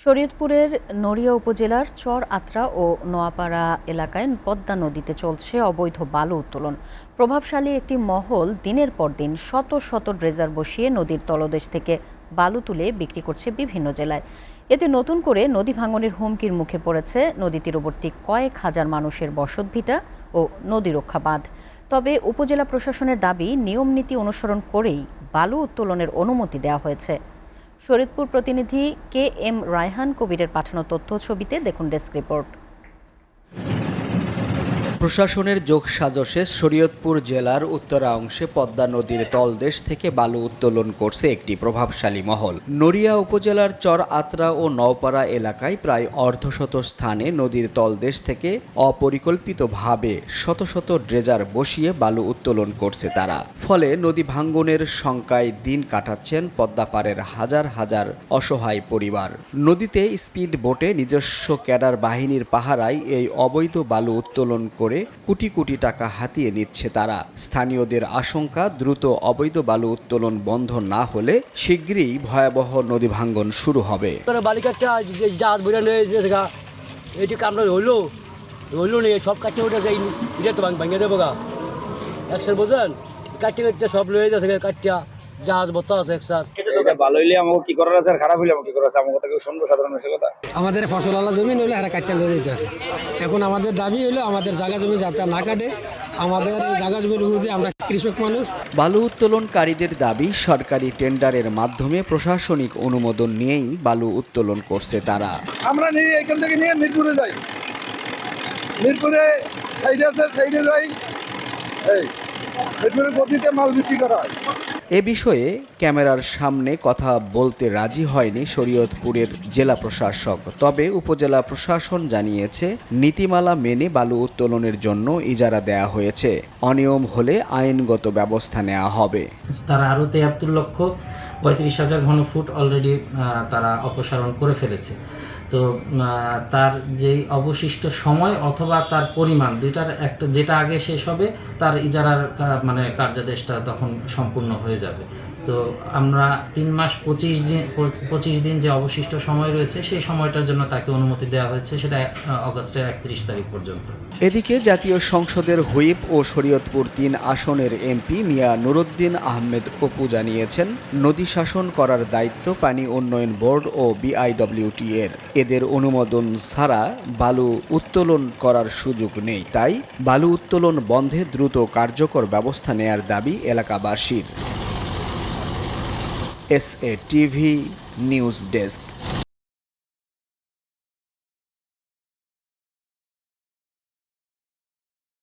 শরীয়তপুরের নড়িয়া উপজেলার চর আত্রা ও নোয়াপাড়া এলাকায় পদ্মা নদীতে চলছে অবৈধ বালু উত্তোলন। প্রভাবশালী একটি মহল দিনের পর দিন শত শত ড্রেজার বসিয়ে নদীর তলদেশ থেকে বালু তুলে বিক্রি করছে বিভিন্ন জেলায়। এতে নতুন করে নদী ভাঙনের হুমকির মুখে পড়েছে নদী তীরবর্তী কয়েক হাজার মানুষের বসতভিটা ও নদী রক্ষা বাঁধ। তবে উপজেলা প্রশাসনের দাবি, নিয়ম নীতি অনুসরণ করেই বালু উত্তোলনের অনুমতি দেওয়া হয়েছে। শরীয়তপুর প্রতিনিধি কে এম রায়হান কবিরের পাঠানো তথ্য ছবিতে দেখুন ডেস্ক রিপোর্ট। প্রশাসনের যোগসাজশে শরীয়তপুর জেলার উত্তরা অংশে পদ্মা নদীর তলদেশ থেকে বালু উত্তোলন করছে একটি প্রভাবশালী মহল। নড়িয়া উপজেলার চর আত্রা ও নওপাড়া এলাকায় প্রায় অর্ধশত স্থানে নদীর তলদেশ থেকে অপরিকল্পিতভাবে শত শত ড্রেজার বসিয়ে বালু উত্তোলন করছে তারা। ফলে নদী ভাঙ্গনের শঙ্কায় দিন কাটাচ্ছেন পদ্মাপাড়ের হাজার হাজার অসহায় পরিবার। নদীতে স্পিড বোটে নিজস্ব ক্যাডার বাহিনীর পাহারায় এই অবৈধ বালু উত্তোলন করে কোটি কোটি টাকা হাতিয়ে নিচ্ছে তারা। স্থানীয়দের আশঙ্কা, দ্রুত অবৈধ বালু উত্তোলন বন্ধ না হলে শীঘ্রই ভয়াবহ নদী ভাঙ্গন শুরু হবে। সব কাটতে উঠেছে ভাঙিয়ে দেবো গা একসার বোঝেন কাটতে কাটতে সব লয়ে যাচ্ছে কাটিয়া জাহাজ বত্তা আছে একসার। ভালো হইলে আমাকে কি করার আছে আর খারাপ হইলে আমাকে কি করার আছে, আমাকে কথা কেউ শুনবো? সাধারণ মানুষের কথা। আমাদের ফসলওয়ালা জমি হলে এরা কাটতে লয়ে যেতে আছে। এখন আমাদের দাবি হলো আমাদের জায়গা জমি যাতে না কাটে, আমাদের এই জায়গা জমির উপর দিয়ে আমরা কৃষক মানুষ। বালু উত্তোলনকারীদের দাবি, সরকারি টেন্ডারের মাধ্যমে প্রশাসনিক অনুমোদন নিয়েই বালু উত্তোলন করছে তারা। আমরা এখান থেকে নিয়ে মিরপুরে যাই, মিরপুরে সাইডে আছে, সাইডে যাই, এই মিরপুরে গতিতে মাল বিক্রি করা হয়। এ বিষয়ে ক্যামেরার সামনে কথা বলতে রাজি হয়নি শরীয়তপুরের জেলা প্রশাসক। তবে উপজেলা প্রশাসন জানিয়েছে, নীতিমালা মেনে বালু উত্তোলনের জন্য ইজারা দেয়া হয়েছে। অনিয়ম হলে আইনগত ব্যবস্থা নেওয়া হবে। তারা আরও 73,35,000 ঘনফুট অলরেডি তারা অপসারণ করে ফেলেছে। তো তার যেই অবশিষ্ট সময় অথবা তার পরিমাণ দুইটার একটা, যেটা আগে শেষ হবে তার ইজারার কার্যাদেশটা তখন সম্পূর্ণ হয়ে যাবে। তো আমরা 3 মাস 25 দিন যে অবশিষ্ট সময় রয়েছে সেই সময়টার জন্য তাকে অনুমতি দেওয়া হয়েছে, সেটা অগাস্টের 31 তারিখ পর্যন্ত। এদিকে জাতীয় সংসদের হুইপ ও শরীয়তপুর 3 আসনের এমপি মিয়া নুরুদ্দিন আহমেদ অপু জানিয়েছেন, নদী শাসন করার দায়িত্ব পানি উন্নয়ন বোর্ড ও বিআইডব্লিউটি এর। এদের অনুমোদন ছাড়া বালু উত্তোলন করার সুযোগ নেই। তাই বালু উত্তোলন বন্ধে দ্রুত কার্যকর ব্যবস্থা নেয়ার দাবি এলাকাবাসীর। SA TV news desk.